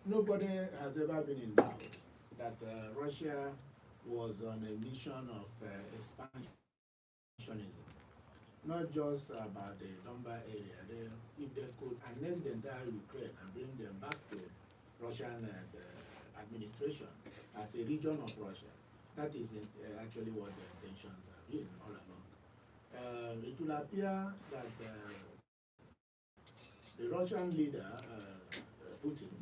nobody has ever been in doubt that Russia was on a mission of expansionism, not just about the Donbas area. If they could annex the entire Ukraine and bring them back to Russian administration as a region of Russia, that is actually what the intentions have been all along. It will appear that the Russian leader, Putin,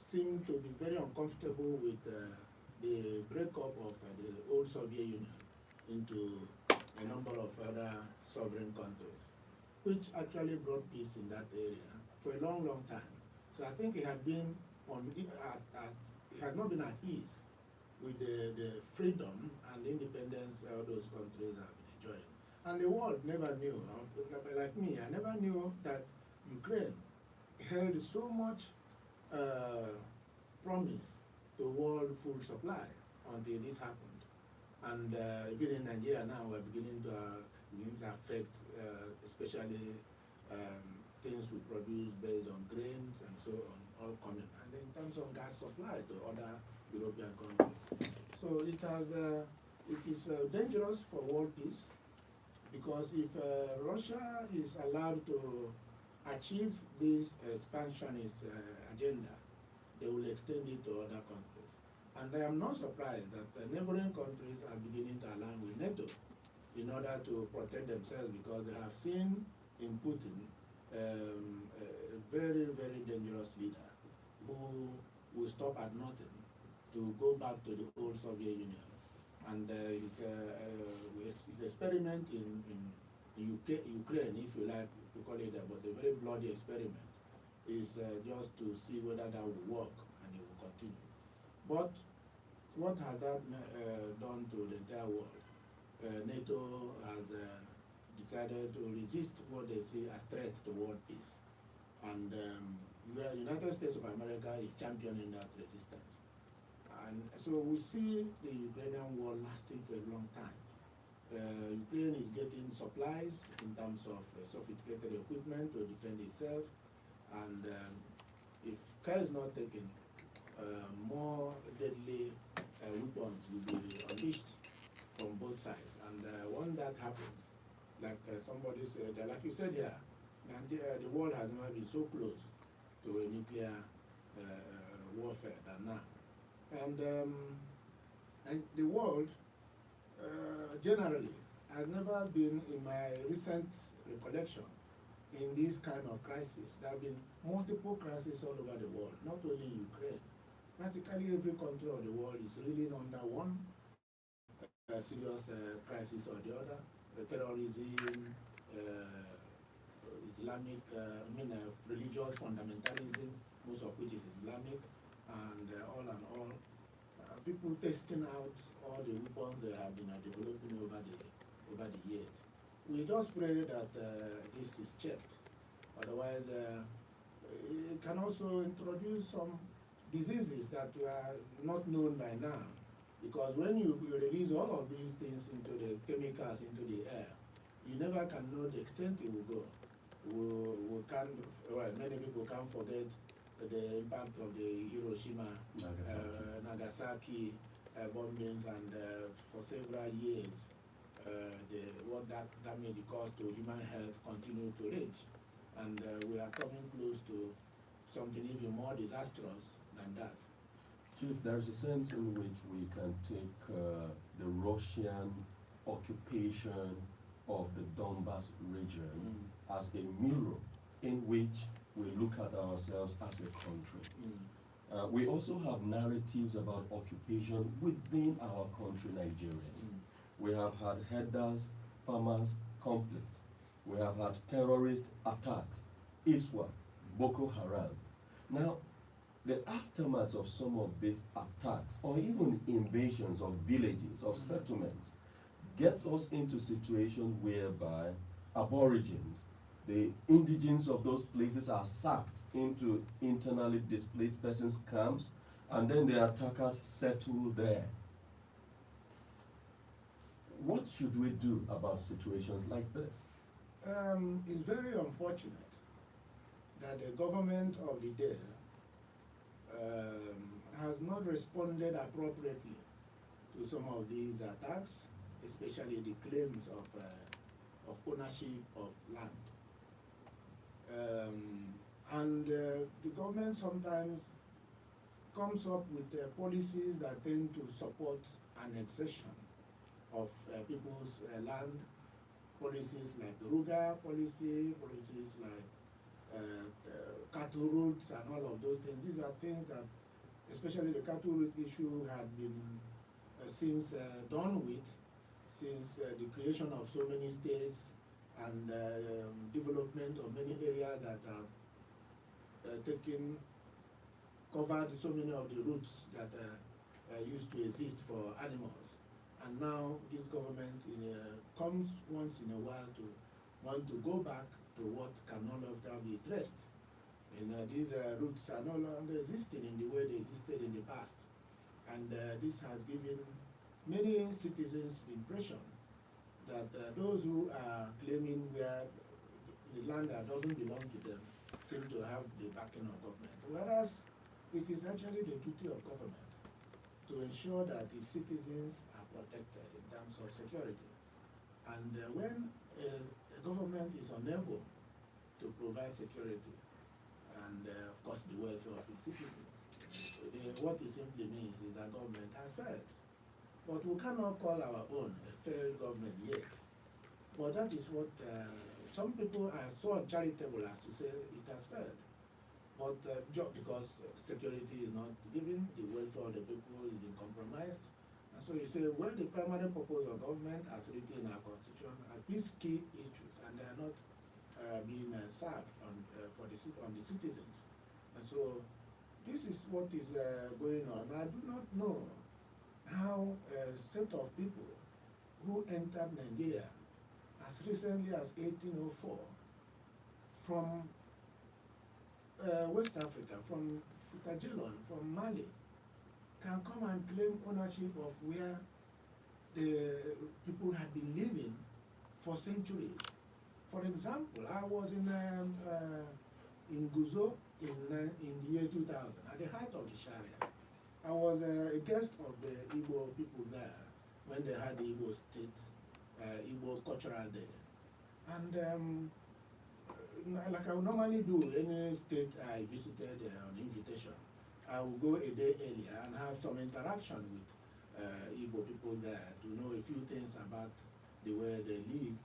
seemed to be very uncomfortable with the breakup of the old Soviet Union into a number of other sovereign countries, which actually brought peace in that area for a long, long time. So I think it had been it had not been at ease with the freedom and independence all those countries have been enjoying. And the world never knew, like me, I never knew that Ukraine held so much promise to world food supply until this happened. And even in Nigeria now, we're beginning to affect, especially things we produce based on grains and so on, all coming. And in terms of gas supply to other European countries. So it is dangerous for world peace, because if Russia is allowed to achieve this expansionist agenda, they will extend it to other countries. And I am not surprised that neighboring countries are beginning to align with NATO in order to protect themselves, because they have seen in Putin a very, very dangerous leader who will stop at nothing to go back to the old Soviet Union. And his experiment in Ukraine, if you like to call it that, but a very bloody experiment, is just to see whether that will work, and it will continue. But what has that done to the entire world? NATO has decided to resist what they see as threats to world peace. And the United States of America is championing that resistance. And so we see the Ukrainian war lasting for a long time. Ukraine is getting supplies in terms of sophisticated equipment to defend itself. And if care is not taken, more deadly weapons will be unleashed from both sides. And when that happens, like somebody said, like you said here, the world has never been so close to a nuclear warfare than now. And the world generally has never been, in my recent recollection, in this kind of crisis. There have been multiple crises all over the world, not only in Ukraine. Practically every country of the world is really under one serious crisis or the other. Terrorism, Islamic, religious fundamentalism, most of which is Islamic, and all. People testing out all the weapons they have been developing over the years. We just pray that this is checked. Otherwise, it can also introduce some diseases that were not known by now. Because when you release all of these things into the chemicals, into the air, you never can know the extent it will go. Many people can't forget the impact of the Hiroshima, Nagasaki bombings, and for several years, what that damage caused to human health continued to rage. And we are coming close to something even more disastrous than that. Chief, there's a sense in which we can take the Russian occupation of the Donbas region as a mirror in which we look at ourselves as a country. We also have narratives about occupation within our country, Nigeria. We have had herders, farmers conflict. We have had terrorist attacks, ISWA, Boko Haram. Now, the aftermath of some of these attacks, or even invasions of villages, of settlements, gets us into situations whereby aborigines, the indigents of those places, are sacked into internally displaced persons camps, and then the attackers settle there. What should we do about situations like this? It's very unfortunate that the government of the day has not responded appropriately to some of these attacks, especially the claims of ownership of land. The government sometimes comes up with policies that tend to support annexation of people's land, policies like the Ruga policy, policies like cattle routes and all of those things. These are things that, especially the cattle route issue, had been since done with, since the creation of so many states and development of many areas that have covered so many of the routes that used to exist for animals. And now this government comes once in a while to want to go back to what can no longer be traced. And these routes are no longer existing in the way they existed in the past. And this has given many citizens the impression that those who are claiming where the land that doesn't belong to them seem to have the backing of government. Whereas it is actually the duty of government to ensure that the citizens are protected in terms of security. And when a government is unable to provide security and, of course, the welfare of its citizens, what it simply means is that government has failed. But we cannot call our own a failed government yet. But that is what some people are so uncharitable as to say it has failed. But just because security is not given, the welfare of the people is being compromised. And so you say, well, the primary purpose of government as written in our constitution are these key issues, and they are not being served on the citizens. And so this is what is going on. I do not know how a set of people who entered Nigeria as recently as 1804 from West Africa, from Futajelon, from Mali, can come and claim ownership of where the people had been living for centuries. For example, I was in Guzo in the year 2000, at the height of the Sharia. I was a guest of the Igbo people there when they had the Igbo State, Igbo Cultural Day. And like I would normally do any state I visited on invitation, I would go a day earlier and have some interaction with Igbo people there to know a few things about the way they lived,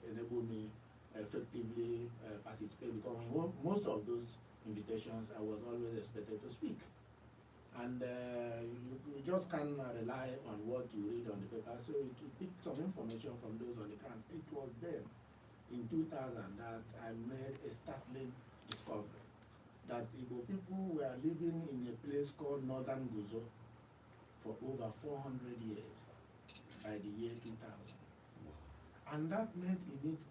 enable me effectively participate, because in most of those invitations I was always expected to speak. And you just can't rely on what you read on the paper, so you pick some information from those on the ground. It was then, in 2000, that I made a startling discovery that Igbo people were living in a place called Northern Guzo for over 400 years by the year 2000. And that meant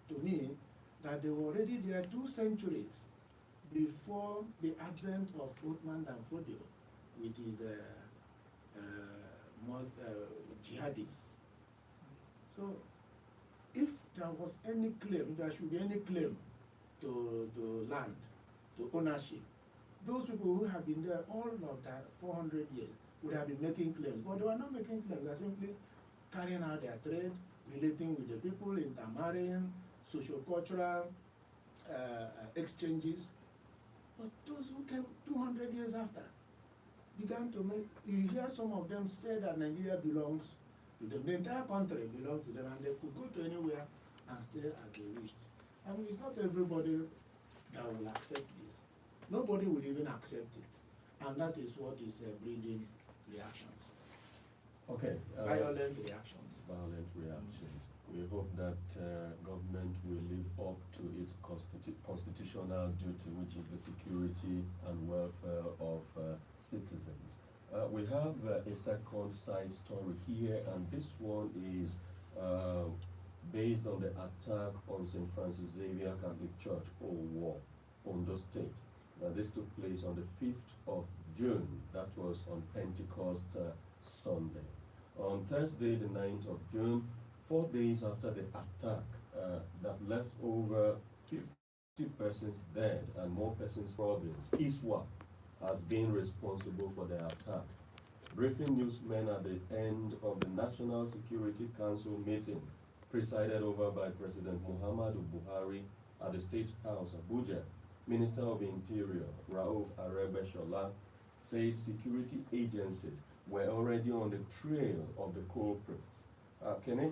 to me that they were already there 2 centuries before the advent of Othman Dan Fodio with his jihadists. So if there was any claim, there should be any claim to land, to ownership, those people who have been there all of that 400 years would have been making claims. But they were not making claims, they are simply carrying out their trade, relating with the people, intermarrying, socio-cultural exchanges. But those who came 200 years after began to make, you hear some of them say that Nigeria belongs to them, the entire country belongs to them, and they could go to anywhere and stay as they wished. I mean, it's not everybody that will accept this. Nobody will even accept it. And that is what is breeding reactions. Okay. Violent reactions. Violent reactions. We hope that government will live up to its constitutional duty, which is the security and welfare of citizens. We have a second side story here, and this one is based on the attack on St. Francis Xavier Catholic Church, Owo, Ondo State. This took place on the 5th of June. That was on Pentecost Sunday. On Thursday, the 9th of June, 4 days after the attack that left over 50 persons dead and more persons province, Iswa, as being responsible for the attack. Briefing newsmen at the end of the National Security Council meeting, presided over by President Muhammadu Buhari at the State House, Abuja, Minister of Interior, Rauf Aregbesola, said security agencies were already on the trail of the culprits. Kenny,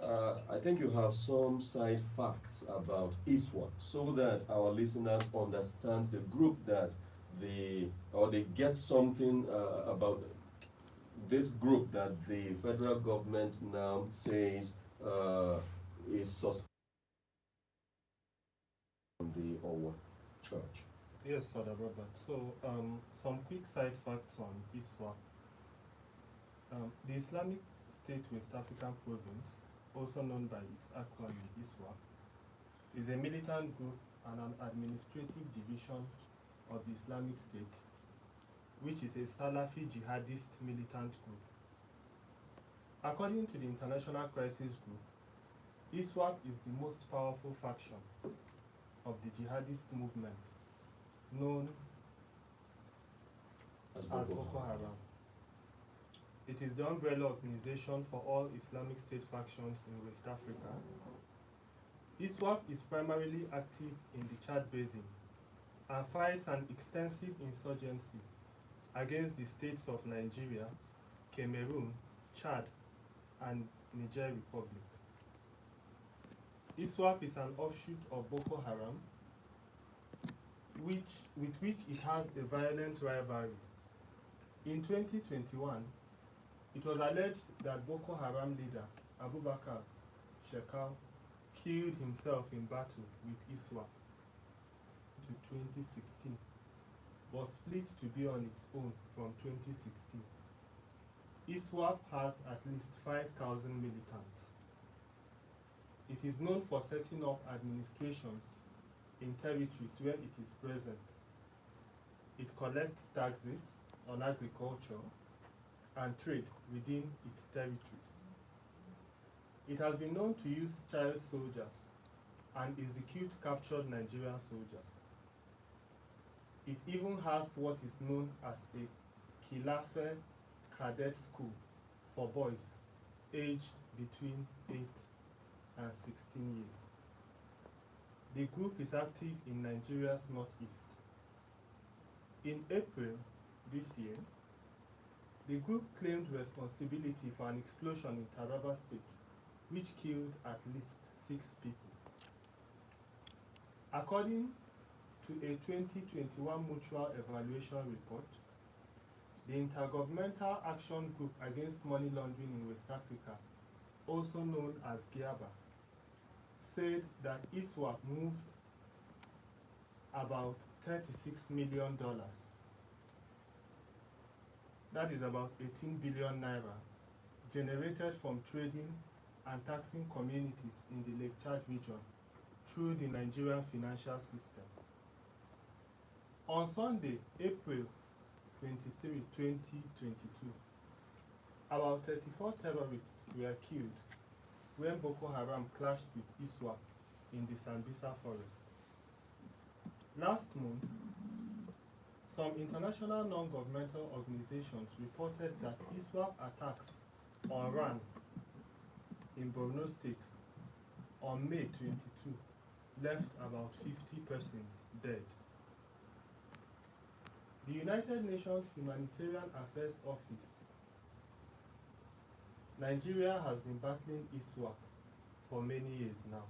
I think you have some side facts about ISWAP so that our listeners understand the group that they get something about this group that the federal government now says is suspect from the Owa Church. Yes, Father Robert. So, some quick side facts on ISWAP. The Islamic State West African Province, also known by its acronym ISWAP, is a militant group and an administrative division of the Islamic State, which is a Salafi jihadist militant group. According to the International Crisis Group, ISWAP is the most powerful faction of the jihadist movement known as Boko Haram. It is the umbrella organization for all Islamic State factions in West Africa. ISWAP is primarily active in the Chad Basin and fights an extensive insurgency against the states of Nigeria, Cameroon, Chad, and Niger Republic. ISWAP is an offshoot of Boko Haram, with which it has a violent rivalry. In 2021, it was alleged that Boko Haram leader Abubakar Shekau killed himself in battle with ISWAP to 2016, but split to be on its own from 2016. ISWAP has at least 5,000 militants. It is known for setting up administrations in territories where it is present. It collects taxes on agriculture and trade within its territories. It has been known to use child soldiers and execute captured Nigerian soldiers. It even has what is known as a Khilafe cadet school for boys aged between 8 and 16 years. The group is active in Nigeria's northeast. In April this year, the group claimed responsibility for an explosion in Taraba State, which killed at least 6 people. According to a 2021 mutual evaluation report, the Intergovernmental Action Group Against Money Laundering in West Africa, also known as GIABA, said that ISWAP moved about $36 million. That is about 18 billion naira, generated from trading and taxing communities in the Lake Chad region through the Nigerian financial system. On Sunday, April 23, 2022, about 34 terrorists were killed when Boko Haram clashed with ISWAP in the Sambisa forest. Last month, some international non-governmental organizations reported that ISWAP attacks on RAN in Borno State on May 22 left about 50 persons dead. The United Nations Humanitarian Affairs Office, Nigeria has been battling ISWAP for many years now.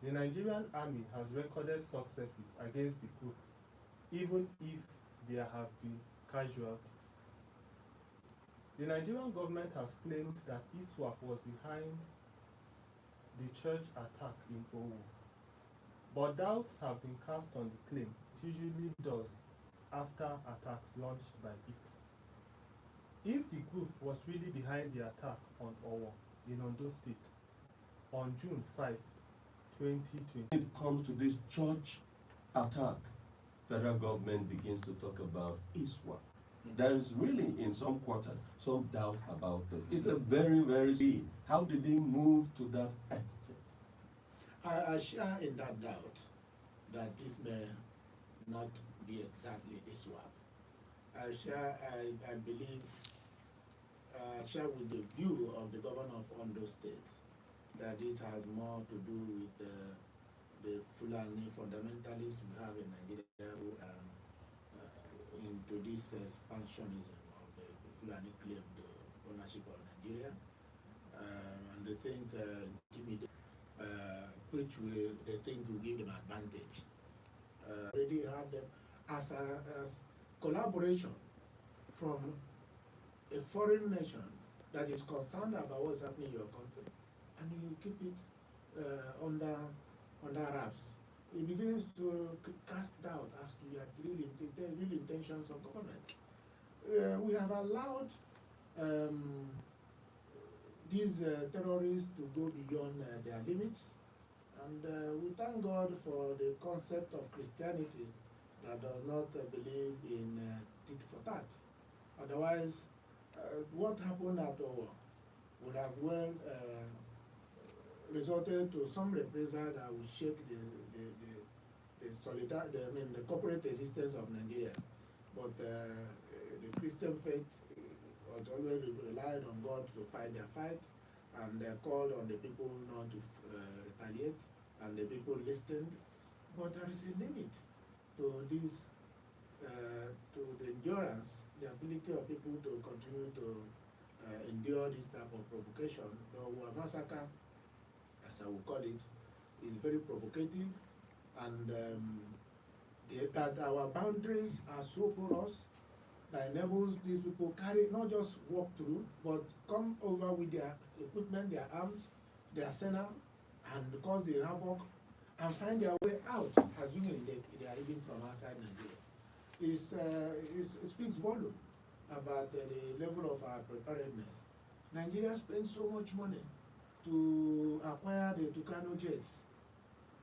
The Nigerian army has recorded successes against the group, even if there have been casualties. The Nigerian government has claimed that ISWAP was behind the church attack in Owo, but doubts have been cast on the claim. It usually does after attacks launched by it. If the group was really behind the attack on Owo in Ondo State on June 5, 2020, When it comes to this church attack, federal government begins to talk about ISWAP. There is really, in some quarters, some doubt about this. It's a very, very speed. How did they move to that extent? I share in that doubt that this may not be exactly ISWAP. I believe, share with the view of the governor of Ondo State that this has more to do with the Fulani fundamentalists we have in Nigeria who are into this expansionism of the Fulani claim to ownership of Nigeria, and they think intimidate, which they think will give them advantage. Already have them as collaboration from a foreign nation that is concerned about what's happening in your country, and you keep it under wraps. It begins to cast doubt as to your real intentions of government. We have allowed these terrorists to go beyond their limits, and we thank God for the concept of Christianity that does not believe in tit for tat. Otherwise, what happened at Owo would have well resulted to some reprisal that would shake the corporate existence of Nigeria. But the Christian faith has always relied on God to fight their fight, and called on the people not to retaliate, and the people listened. But there is a limit to this, to the endurance, the ability of people to continue to endure this type of provocation. The Owo massacre, as I will call it, is very provocative, and that our boundaries are so porous that enables these people not just walk through, but come over with their equipment, their arms, their arsenal, and cause the havoc, and find their way out, assuming they are even from outside Nigeria. It speaks volume about the level of our preparedness. Nigeria spends so much money to acquire the Tucano jets,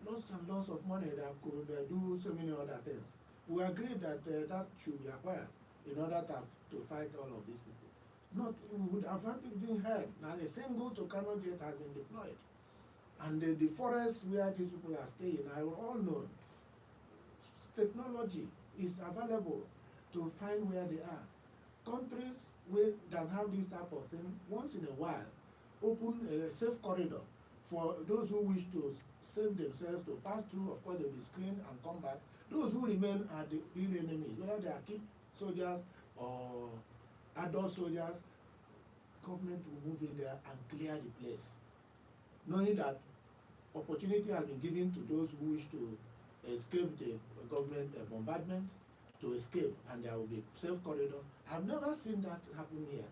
lots and lots of money that could do so many other things. We agree that that should be acquired in order to fight all of these people. We would have been heard. Now a single Tucano jet has been deployed, and the forests where these people are staying are all known. Technology is available to find where they are. Countries that have this type of thing, once in a while, open a safe corridor for those who wish to save themselves to pass through. Of course, they'll be screened and come back. Those who remain are the real enemies, whether they are kid soldiers or adult soldiers. Government will move in there and clear the place, knowing that opportunity has been given to those who wish to escape the government bombardment to escape, and there will be safe corridor. I've never seen that happen here.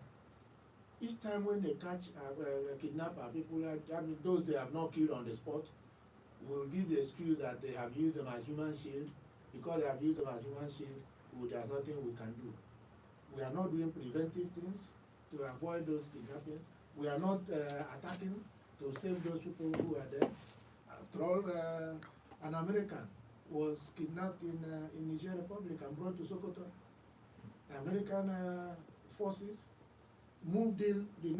Each time when they catch a kidnapper, people, those they have not killed on the spot, will give the excuse that they have used them as human shield. Because they have used them as human shield, there's nothing we can do. We are not doing preventive things to avoid those kidnappings. We are not attacking to save those people who are there. After all, an American was kidnapped in Niger Republic and brought to Sokoto. The American forces moved in the